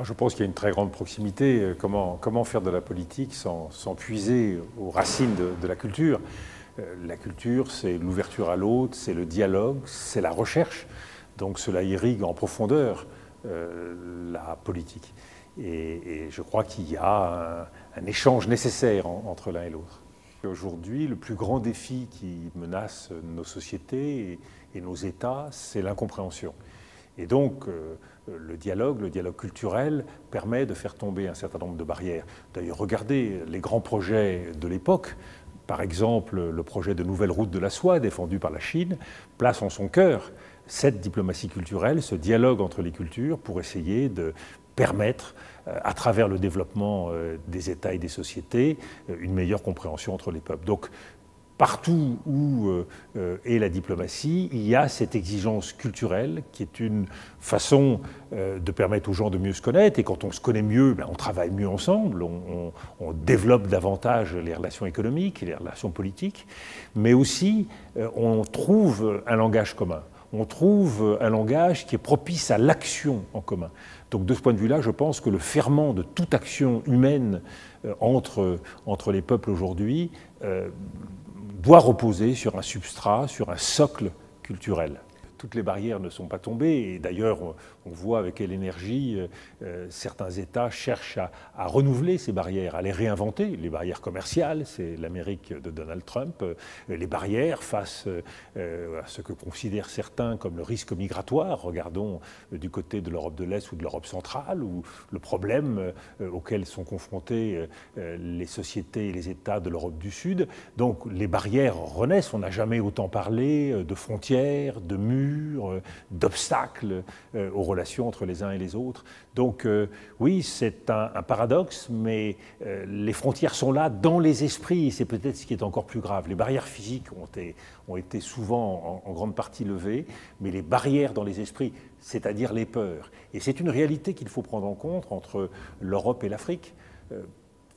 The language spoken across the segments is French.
Je pense qu'il y a une très grande proximité. Comment faire de la politique sans puiser aux racines de la culture? La culture, c'est l'ouverture à l'autre, c'est le dialogue, c'est la recherche. Donc cela irrigue en profondeur la politique. Et je crois qu'il y a un échange nécessaire entre l'un et l'autre. Aujourd'hui, le plus grand défi qui menace nos sociétés et nos États, c'est l'incompréhension. Et donc, le dialogue culturel permet de faire tomber un certain nombre de barrières. D'ailleurs, regardez les grands projets de l'époque. Par exemple, le projet de nouvelle route de la soie défendu par la Chine place en son cœur cette diplomatie culturelle, ce dialogue entre les cultures pour essayer de permettre, à travers le développement des États et des sociétés, une meilleure compréhension entre les peuples. Donc, partout où est la diplomatie, il y a cette exigence culturelle qui est une façon de permettre aux gens de mieux se connaître. Et quand on se connaît mieux, on travaille mieux ensemble, on développe davantage les relations économiques et les relations politiques. Mais aussi, on trouve un langage commun. On trouve un langage qui est propice à l'action en commun. Donc de ce point de vue-là, je pense que le ferment de toute action humaine entre les peuples aujourd'hui doit reposer sur un substrat, sur un socle culturel. Toutes les barrières ne sont pas tombées, et d'ailleurs on voit avec quelle énergie certains États cherchent à renouveler ces barrières, à les réinventer. Les barrières commerciales, c'est l'Amérique de Donald Trump, les barrières face à ce que considèrent certains comme le risque migratoire. Regardons du côté de l'Europe de l'Est ou de l'Europe centrale, ou le problème auquel sont confrontés les sociétés et les États de l'Europe du Sud. Donc les barrières renaissent, on n'a jamais autant parlé de frontières, de murs, d'obstacles aux relations entre les uns et les autres. Donc oui, c'est un paradoxe, mais les frontières sont là dans les esprits, et c'est peut-être ce qui est encore plus grave. Les barrières physiques ont été souvent en grande partie levées, mais les barrières dans les esprits, c'est-à-dire les peurs. Et c'est une réalité qu'il faut prendre en compte entre l'Europe et l'Afrique.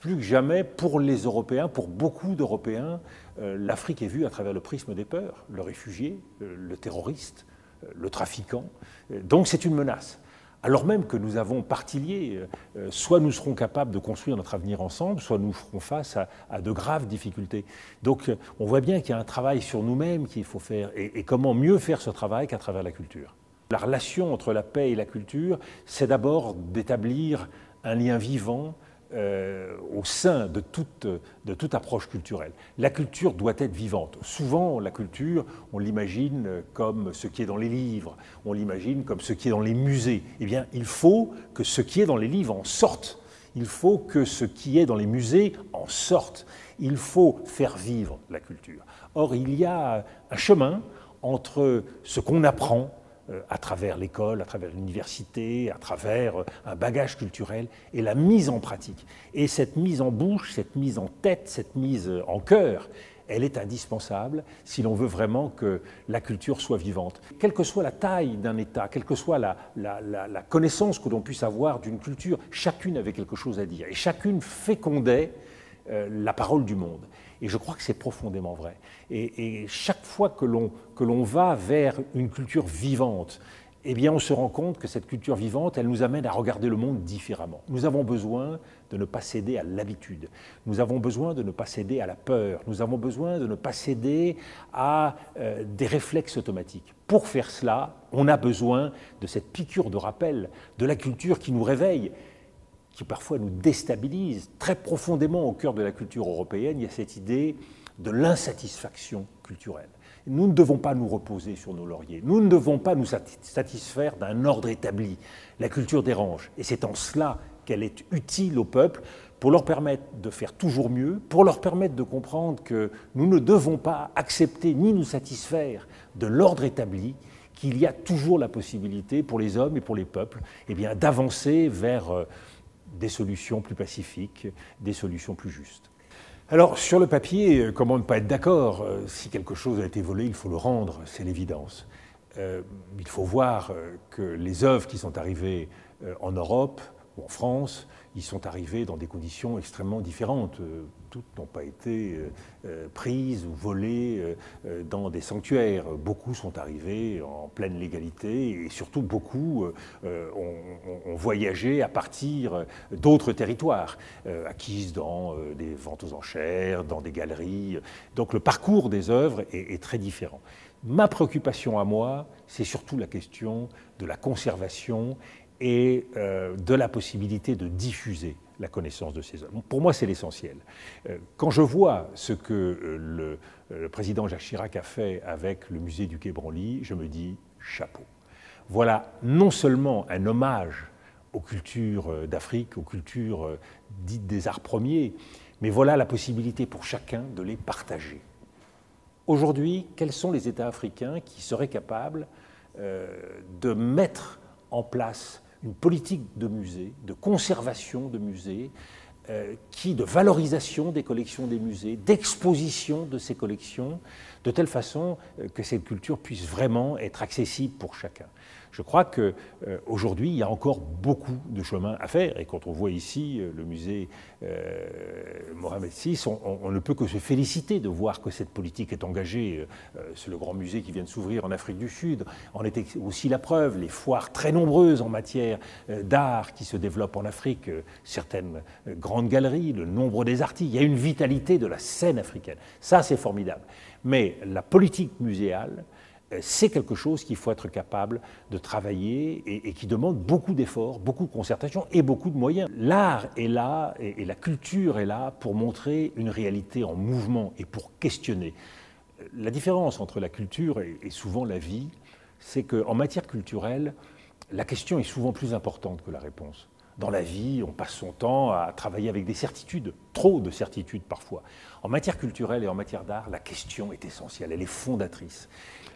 Plus que jamais, pour les Européens, pour beaucoup d'Européens, l'Afrique est vue à travers le prisme des peurs, le réfugié, le terroriste, le trafiquant. Donc c'est une menace. Alors même que nous avons partie liée, soit nous serons capables de construire notre avenir ensemble, soit nous ferons face à de graves difficultés. Donc on voit bien qu'il y a un travail sur nous-mêmes qu'il faut faire, et comment mieux faire ce travail qu'à travers la culture. La relation entre la paix et la culture, c'est d'abord d'établir un lien vivant au sein de toute approche culturelle. La culture doit être vivante. Souvent, la culture, on l'imagine comme ce qui est dans les livres, on l'imagine comme ce qui est dans les musées. Eh bien, il faut que ce qui est dans les livres en sorte. Il faut que ce qui est dans les musées en sorte. Il faut faire vivre la culture. Or, il y a un chemin entre ce qu'on apprend à travers l'école, à travers l'université, à travers un bagage culturel, et la mise en pratique. Et cette mise en bouche, cette mise en tête, cette mise en cœur, elle est indispensable si l'on veut vraiment que la culture soit vivante. Quelle que soit la taille d'un État, quelle que soit la connaissance que l'on puisse avoir d'une culture, chacune avait quelque chose à dire, et chacune fécondait la parole du monde. Et je crois que c'est profondément vrai. Et chaque fois que l'on va vers une culture vivante, eh bien on se rend compte que cette culture vivante, elle nous amène à regarder le monde différemment. Nous avons besoin de ne pas céder à l'habitude. Nous avons besoin de ne pas céder à la peur. Nous avons besoin de ne pas céder à des réflexes automatiques. Pour faire cela, on a besoin de cette piqûre de rappel, de la culture qui nous réveille, qui parfois nous déstabilise. Très profondément au cœur de la culture européenne, il y a cette idée de l'insatisfaction culturelle. Nous ne devons pas nous reposer sur nos lauriers, nous ne devons pas nous satisfaire d'un ordre établi. La culture dérange, et c'est en cela qu'elle est utile au peuple, pour leur permettre de faire toujours mieux, pour leur permettre de comprendre que nous ne devons pas accepter ni nous satisfaire de l'ordre établi, qu'il y a toujours la possibilité pour les hommes et pour les peuples d'avancer vers des solutions plus pacifiques, des solutions plus justes. Alors, sur le papier, comment ne pas être d'accord? Si quelque chose a été volé, il faut le rendre, c'est l'évidence. Il faut voir que les œuvres qui sont arrivées en Europe ou en France, ils sont arrivés dans des conditions extrêmement différentes. Toutes n'ont pas été prises ou volées dans des sanctuaires. Beaucoup sont arrivés en pleine légalité et surtout beaucoup ont voyagé à partir d'autres territoires, acquises dans des ventes aux enchères, dans des galeries. Donc le parcours des œuvres est très différent. Ma préoccupation à moi, c'est surtout la question de la conservation et de la possibilité de diffuser la connaissance de ces œuvres. Pour moi, c'est l'essentiel. Quand je vois ce que le président Jacques Chirac a fait avec le musée du Quai Branly, je me dis chapeau. Voilà non seulement un hommage aux cultures d'Afrique, aux cultures dites des arts premiers, mais voilà la possibilité pour chacun de les partager. Aujourd'hui, quels sont les États africains qui seraient capables de mettre en place une politique de musée, de conservation de musées, de valorisation des collections des musées, d'exposition de ces collections, de telle façon que cette culture puisse vraiment être accessible pour chacun. Je crois qu'aujourd'hui, il y a encore beaucoup de chemin à faire. Et quand on voit ici le musée Mohamed VI, on ne peut que se féliciter de voir que cette politique est engagée. C'est le grand musée qui vient de s'ouvrir en Afrique du Sud. En était aussi la preuve, les foires très nombreuses en matière d'art qui se développent en Afrique, certaines grandes galeries, le nombre des artistes. Il y a une vitalité de la scène africaine. Ça, c'est formidable. Mais la politique muséale, c'est quelque chose qu'il faut être capable de travailler et qui demande beaucoup d'efforts, beaucoup de concertation et beaucoup de moyens. L'art est là et la culture est là pour montrer une réalité en mouvement et pour questionner. La différence entre la culture et souvent la vie, c'est qu'en matière culturelle, la question est souvent plus importante que la réponse. Dans la vie, on passe son temps à travailler avec des certitudes, trop de certitudes parfois. En matière culturelle et en matière d'art, la question est essentielle, elle est fondatrice.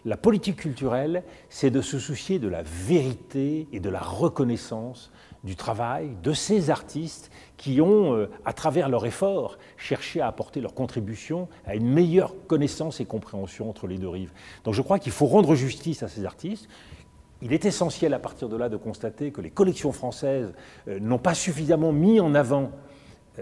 La politique culturelle, c'est de se soucier de la vérité et de la reconnaissance du travail de ces artistes qui ont, à travers leur effort, cherché à apporter leur contribution à une meilleure connaissance et compréhension entre les deux rives. Donc je crois qu'il faut rendre justice à ces artistes. Il est essentiel à partir de là de constater que les collections françaises n'ont pas suffisamment mis en avant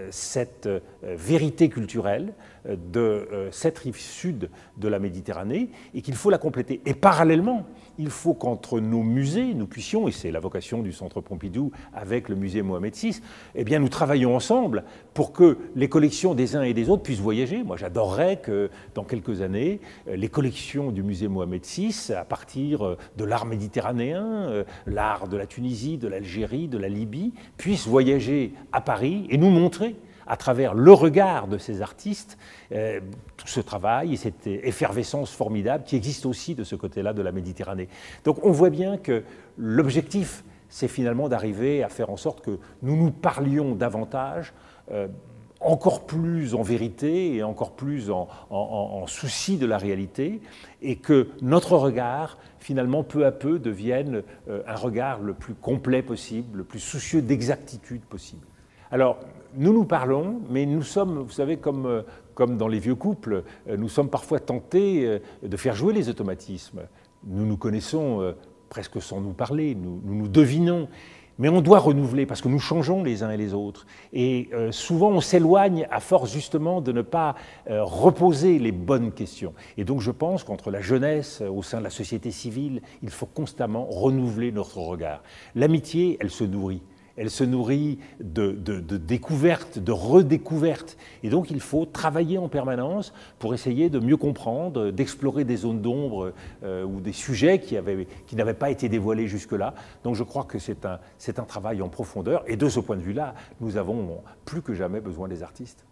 cette vérité culturelle de cette rive sud de la Méditerranée et qu'il faut la compléter. Et parallèlement, il faut qu'entre nos musées, nous puissions, et c'est la vocation du Centre Pompidou avec le musée Mohamed VI, eh bien nous travaillons ensemble pour que les collections des uns et des autres puissent voyager. Moi, j'adorerais que dans quelques années, les collections du musée Mohamed VI, à partir de l'art méditerranéen, l'art de la Tunisie, de l'Algérie, de la Libye, puissent voyager à Paris et nous montrer à travers le regard de ces artistes, tout ce travail et cette effervescence formidable qui existe aussi de ce côté-là de la Méditerranée. Donc on voit bien que l'objectif, c'est finalement d'arriver à faire en sorte que nous nous parlions davantage, encore plus en vérité et encore plus en souci de la réalité, et que notre regard, finalement, peu à peu, devienne un regard le plus complet possible, le plus soucieux d'exactitude possible. Alors, nous parlons, mais nous sommes, vous savez, comme dans les vieux couples, nous sommes parfois tentés de faire jouer les automatismes. Nous nous connaissons presque sans nous parler, nous devinons, mais on doit renouveler parce que nous changeons les uns et les autres. Et souvent, on s'éloigne à force justement de ne pas reposer les bonnes questions. Et donc, je pense qu'entre la jeunesse, au sein de la société civile, il faut constamment renouveler notre regard. L'amitié, elle se nourrit. Elle se nourrit de découvertes, de redécouvertes. Et donc, il faut travailler en permanence pour essayer de mieux comprendre, d'explorer des zones d'ombre ou des sujets qui n'avaient pas été dévoilés jusque-là. Donc, je crois que c'est un travail en profondeur. Et de ce point de vue-là, nous avons plus que jamais besoin des artistes.